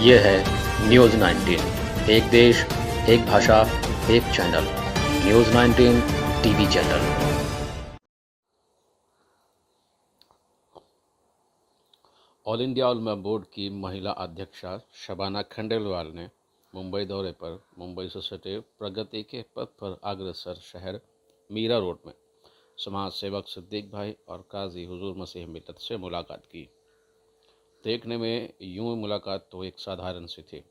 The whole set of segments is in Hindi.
ये है न्यूज़ 19, एक देश, एक भाषा, एक channel. News 19 TV channel. All India उलमा बोर्ड की महिला अध्यक्षा शबाना खंडेलवाल ने मुंबई दौरे पर मुंबई से सटे प्रगति के पथ पर अग्रसर शहर मीरा रोड में समाज सेवक सिद्दीक भाई और काजी हुजूर मसीह मिल्लत से मुलाकात की। देखने में यूं मुलाकात तो एक साधारण सी थी,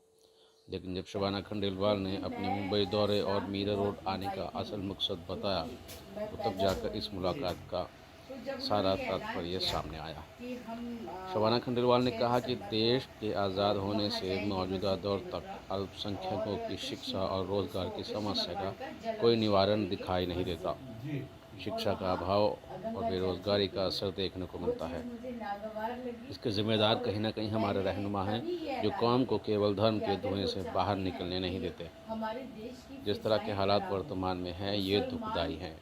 लेकिन जब शबाना खंडेलवाल ने अपने मुंबई दौरे और मीरा रोड आने का असल मकसद बताया तो तब जाकर इस मुलाकात का सारा तात्पर्य सामने आया। शबाना खंडेलवाल ने कहा कि देश के आज़ाद होने से मौजूदा दौर तक अल्पसंख्यकों की शिक्षा और रोज़गार की समस्या का कोई निवारण दिखाई नहीं देता। शिक्षा का अभाव और बेरोज़गारी का असर देखने को मिलता है। इसके ज़िम्मेदार कहीं ना कहीं हमारे रहनुमा हैं, जो कौम को केवल धर्म के धुएं से बाहर निकलने नहीं देते। जिस तरह के हालात वर्तमान में हैं, ये दुखदाई हैं।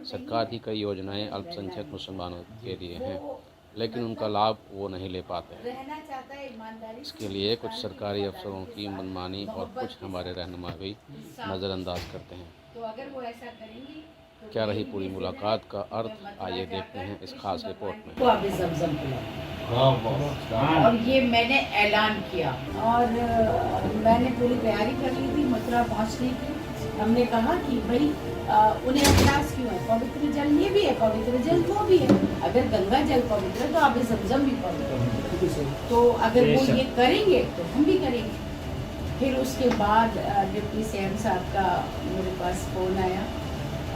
सरकार की कई योजनाएं अल्पसंख्यक मुसलमानों के लिए हैं, लेकिन उनका लाभ वो नहीं ले पाते हैं। इसके लिए कुछ सरकारी अफसरों की मनमानी और कुछ हमारे रहनुमा भी नज़रअंदाज करते हैं। क्या रही पूरी मुलाकात का अर्थ, आइए देखते हैं इस खास रिपोर्ट में। और ये मैंने ऐलान किया और मैंने पूरी तैयारी कर ली थी मथुरा पहुंचने की। हमने कहा कि भाई उन्हें एहसास क्यों है, पवित्र जल ये भी है, पवित्र जल वो भी है। अगर गंगा जल पवित्र है तो आबे ज़मज़म भी पवित्र है। तो अगर वो ये करेंगे तो हम भी करेंगे। फिर उसके बाद डिप्टी सीएम साहब का मेरे पास फ़ोन आया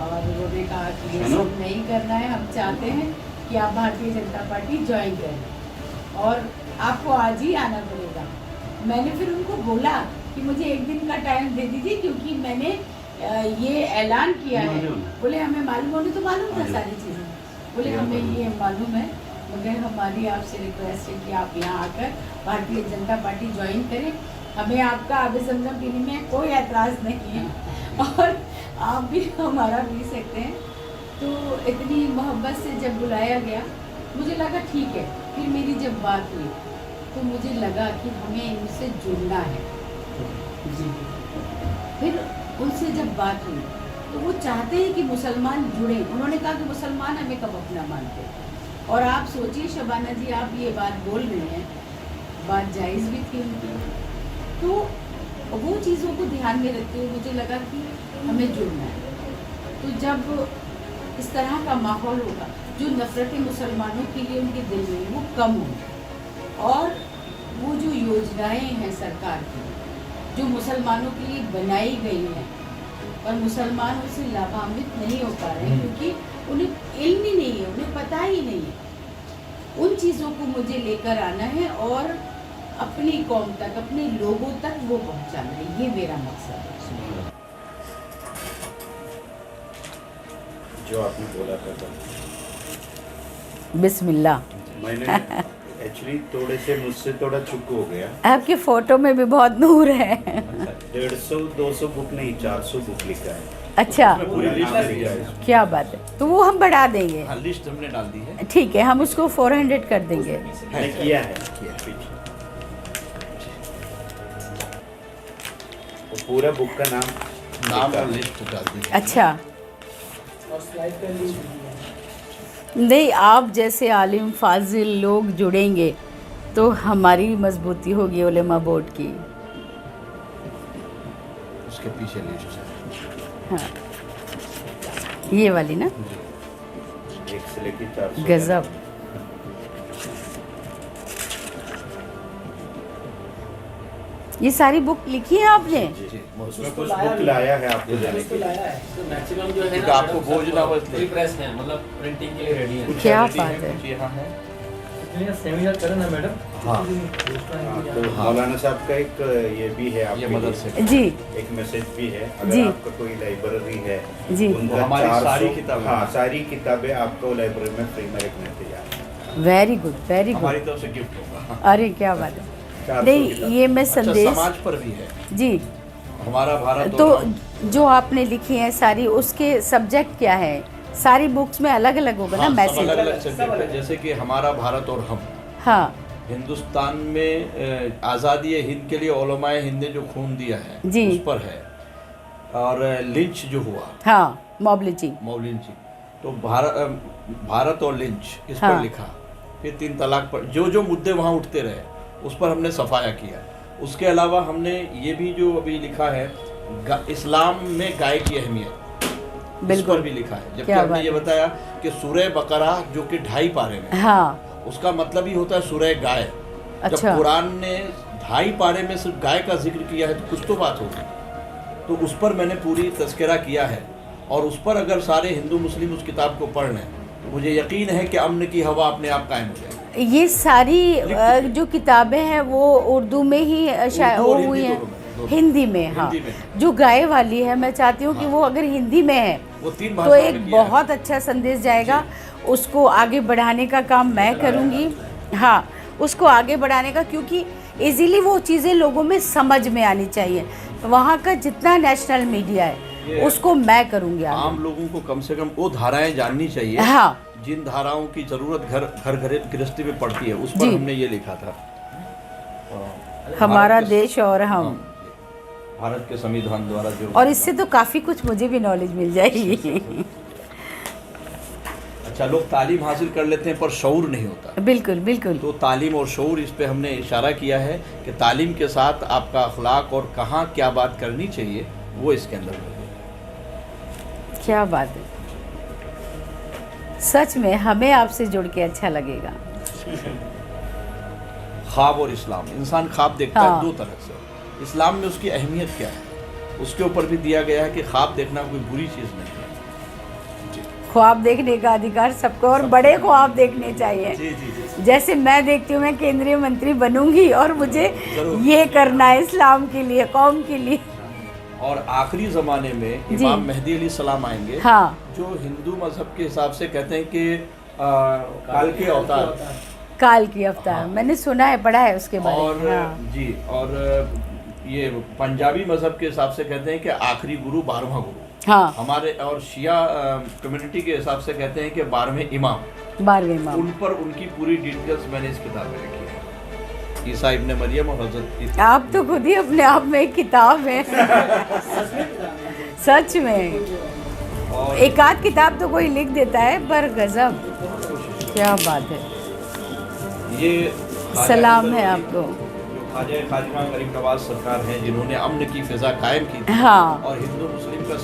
और उन्होंने कहा कि ये सब नहीं करना है, हम चाहते हैं कि आप भारतीय जनता पार्टी ज्वाइन करें और आपको आज ही आना पड़ेगा। मैंने फिर उनको बोला कि मुझे एक दिन का टाइम दे दीजिए, क्योंकि मैंने ये ऐलान किया है। बोले हमें मालूम, होने तो मालूम था सारी चीज़ें। बोले हमें ये मालूम है, मगर हमारी आपसे रिक्वेस्ट है कि आप यहाँ आकर भारतीय जनता पार्टी ज्वाइन करें। हमें आपका आबे ज़मज़म पीने में कोई एतराज़ नहीं है और आप भी हमारा पी सकते हैं। तो इतनी मोहब्बत से जब बुलाया गया, मुझे लगा ठीक है। फिर मेरी जब बात हुई तो मुझे लगा कि हमें इनसे जुड़ना है। फिर उनसे जब बात हुई तो वो चाहते हैं कि मुसलमान जुड़े। उन्होंने कहा कि मुसलमान हमें कब अपना मानते। और आप सोचिए शबाना जी, आप ये बात बोल रहे हैं, बात जायज़ भी थी उनकी। तो वो चीज़ों को ध्यान में रखते हुए मुझे लगा कि हमें जुड़ना है। तो जब इस तरह का माहौल होगा, जो नफ़रतें मुसलमानों के लिए उनके दिल में वो कम होंगी और वो जो योजनाएं हैं सरकार की, जो मुसलमानों के लिए बनाई गई हैं, और मुसलमान उससे लाभान्वित नहीं हो पा रहे हैं क्योंकि उन्हें इल्म ही नहीं है, उन्हें पता ही नहीं है। उन चीज़ों को मुझे लेकर आना है और अपनी कौम तक, अपने लोगों तक वो पहुंचाना है। ये मेरा मकसद है। जो आपने बोला था बिस्मिल्लाह। मैंने एक्चुअली थोड़े से मुझसे थोड़ा चुप हो गया। आपकी फ़ोटो में भी बहुत नूर है। 150-200 बुक नहीं, 400 बुक लिखा है। अच्छा, पूरी लिस्ट लिखा है। क्या बात है। तो वो हम बढ़ा देंगे। हाँ, लिस्ट हमने डाल दी है। ठीक है, हम उसको 400 कर देंगे। मैंने किया है पीछे। वो पूरा बुक का नाम और लिस्ट डाल दी। अच्छा, नहीं, आप जैसे आलिम फाजिल लोग जुड़ेंगे तो हमारी मजबूती होगी उलेमा बोर्ड की। उसके पीछे लिस्ट है। हाँ, ये वाली ना, 1 से लेकर 400 गजब। ये सारी बुक लिखी है आपने? उसमें कुछ बुक लाया है आपको देने के लिए। तो मैक्सिमम जो है ना आपको बोझ ना हो इसलिए प्रेस है, मतलब प्रिंटिंग के लिए रेडी है। क्या कुछ बात है, है। कुछ यहाँ है। सेमिनार करें ना मैडम। हाँ, तो मौलाना साहब का एक ये भी है आपके लिए। जी, एक मैसेज भी है। जी। अगर आपका कोई लाइब्रेरी है, जी, उनका हमारी 400 सारी किताबें। हाँ, सारी किताबें आपको लाइब्रेरी में फ्री में रखने तैयार है। वेरी गुड, वेरी हमारी गुड। तरफ से गिफ्ट होगा। अरे क्या बात है। 400 नहीं, किताबें। ये मैं अच्छा, संदेश समाज पर भी है जी। हमारा भारत। तो और हम। जो आपने लिखी है सारी, उसके सब्जेक्ट क्या है? सारी बुक्स में अलग अलग होगा ना हाँ, सब मैसेज? अलग-अलग सब्जेक्ट है, जैसे कि हमारा भारत और हम। हाँ, हिंदुस्तान में आज़ादी हिंद के लिए उलमाए हिंद ने जो खून दिया है जी। उस पर है। और लिंच जो हुआ, हाँ, मॉब लिंचिंग। मॉब लिंचिंग, तो भारत और लिंच इस हाँ। पर लिखा। फिर 3 तलाक पर जो जो मुद्दे वहाँ उठते रहे उस पर हमने सफाया किया। उसके अलावा हमने ये भी जो अभी लिखा है इस्लाम में गाय की अहमियत, इस बिल्कुल। पर भी लिखा है। जबकि क्या हमने बात ये है। बताया कि सूरह बकरा जो कि 2.5 पारे में है, हाँ, उसका मतलब ही होता है सूरह गाय। अच्छा। जब कुरान ने 2.5 पारे में सिर्फ गाय का जिक्र किया है तो कुछ तो बात होगी। तो उस पर मैंने पूरी तज़किरा किया है और उस पर अगर सारे हिंदू मुस्लिम उस किताब को पढ़ लें, मुझे यकीन है कि अमन की हवा अपने आप कायम हो जाएगी। ये सारी जो किताबें हैं वो उर्दू में ही उर्दू वो और हुई हिंदी हैं, दोनों में, दोनों। हिंदी में। हाँ, हिंदी में। जो गाय वाली है मैं चाहती हूँ कि वो अगर हिंदी में है वो 3 तो भाषाओं में एक किया है। बहुत अच्छा संदेश जाएगा। उसको आगे बढ़ाने का काम मैं करूँगी। हाँ, उसको आगे बढ़ाने का, क्योंकि इजीली वो चीज़ें लोगों में समझ में आनी चाहिए। वहाँ का जितना नेशनल मीडिया है उसको मैं करूँगी आगे। आम लोगों को कम से कम वो धाराएं जाननी चाहिए हाँ, जिन धाराओं की जरूरत घर गृहस्थी में पड़ती है। उस पर जी। हमने ये लिखा था, हमारा भारत के- देश और हम। भारत के संविधान द्वारा जो, और इससे तो काफ़ी कुछ मुझे भी नॉलेज मिल जाएगी। अच्छा, लोग तालीम हासिल कर लेते हैं पर शऊर नहीं होता। बिल्कुल बिल्कुल। तो तालीम और शऊर, इस पे हमने इशारा किया है कि तालीम के साथ आपका अखलाक और कहाँ क्या बात करनी चाहिए वो इसके अंदर है। क्या बात है, सच में हमें आपसे जुड़ के अच्छा लगेगा। ख्वाब और इस्लाम, इंसान ख्वाब देखता हाँ। है 2 तरह से। इस्लाम में उसकी अहमियत क्या है उसके ऊपर भी दिया गया है कि ख्वाब देखना कोई बुरी चीज़ नहीं है। ख्वाब देखने का अधिकार सबको, और बड़े ख्वाब देखने चाहिए। जी जी जी। जैसे मैं देखती हूँ मैं केंद्रीय मंत्री बनूंगी और मुझे जरूर। ये करना है इस्लाम के लिए, कौम के लिए। और आखिरी ज़माने में जी। इमाम मेहदी अलैहि सलाम आएंगे, हाँ, जो हिंदू मजहब के हिसाब से कहते हैं कि काल के अवतार। काल की अवतार। हाँ। मैंने सुना है, पढ़ा है उसके बारे और में। हाँ। जी, और ये पंजाबी मजहब के हिसाब से कहते हैं कि आखिरी गुरु 12वां गुरु। हाँ, हमारे और शिया कम्युनिटी के हिसाब से कहते हैं कि 12वें इमाम। 12वें इमाम। उन पर उनकी पूरी डिटेल्स मैंने इस किताब में लिखी है। ईसा इब्ने मरियम और हजरत आप तो खुद ही अपने आप में एक किताब है। सच में और एक आध किताब तो कोई लिख देता है, पर गजब, क्या बात है। ये सलाम है आपको। जो ख्वाजा खादिमा गरीब नवाज सरकार हैं, जिन्होंने अमन की फिजा कायम की थी। हाँ, और हिंदू मुस्लिम का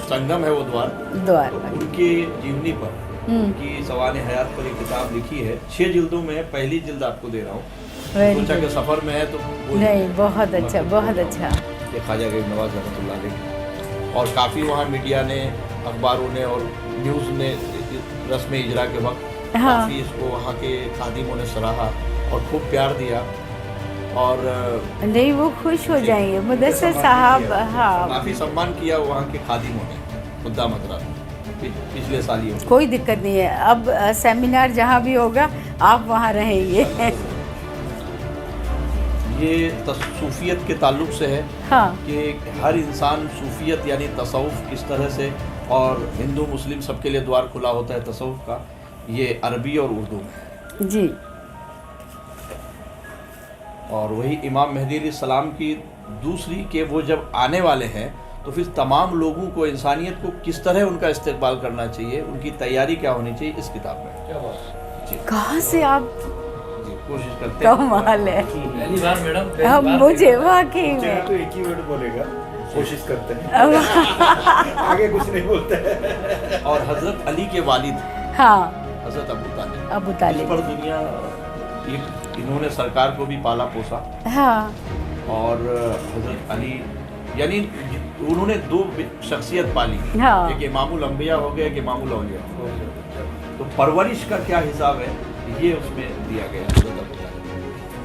संगम है वो द्वार। द्वार। तो उनकी जीवनी पर, उनकी सवाल हयात पर एक किताब लिखी है। 6 जिल्दों में है, पहली जिल्द आपको दे रहा हूँ। वेरी सोचा कि गुड। सफ़र में है तो वो नहीं, बहुत अच्छा, बहुत अच्छा। ये ख्वाजा गरीब नवाज रहमतुल्लाह अलैह। और काफ़ी वहाँ मीडिया ने, अखबारों ने और न्यूज़ ने रस्म इजरा के वक्त हाँ। काफ़ी इसको वहाँ के खादिमों ने सराहा और खूब प्यार दिया। और नहीं, वो खुश हो जाएंगे मुदस्सिर साहब। हाँ, काफ़ी सम्मान किया वहाँ के खादिमों ने खुदा मतरा पिछले साल ही। कोई दिक्कत नहीं है। अब सेमिनार जहाँ भी होगा आप वहाँ रहेंगे। ये सूफियत के ताल्लुक से है हाँ, कि हर इंसान सूफियत यानी तसव्वुफ किस तरह से, और हिंदू मुस्लिम सबके लिए द्वार खुला होता है तसव्वुफ का, ये अरबी और उर्दू में है। जी। और वही इमाम मेहदी अलैहिस्सलाम की दूसरी के वो जब आने वाले हैं तो फिर तमाम लोगों को, इंसानियत को किस तरह उनका इस्तेकबाल करना चाहिए, उनकी तैयारी क्या होनी चाहिए, इस किताब में क्या बात जी कहाँ से आप, जी कोशिश करते हैं। कमाल है। पहली बार मैडम, पहली हम बार मुझे वाकई चेहरा में तो एक ही वर्ड बोलेगा, कोशिश करते हैं। आगे कुछ नहीं बोलते हैं। और हज़रत अली के वालिद हाँ, हज़रत अबू तालिब, अबू इस तालिब। पर दुनिया इन्होंने सरकार को भी पाला पोसा। हाँ, और हज़रत अली यानी उन्होंने 2 शख्सियत पाली। हाँ। एक इमामुल अंबिया हो गया, एक इमामुल औलिया हो गया। तो परवरिश का क्या हिसाब है ये उसमें दिया गया है।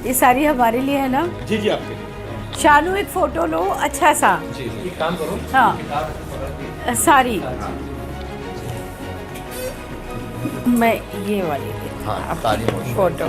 ये सारी हमारे लिए है ना। जी जी, आपके लिए। शानू एक फोटो लो अच्छा सा। जी जी। एक काम करो, हाँ। किताब पकड़ के सारी मैं ये वाली हाँ, तालीम और फोटो।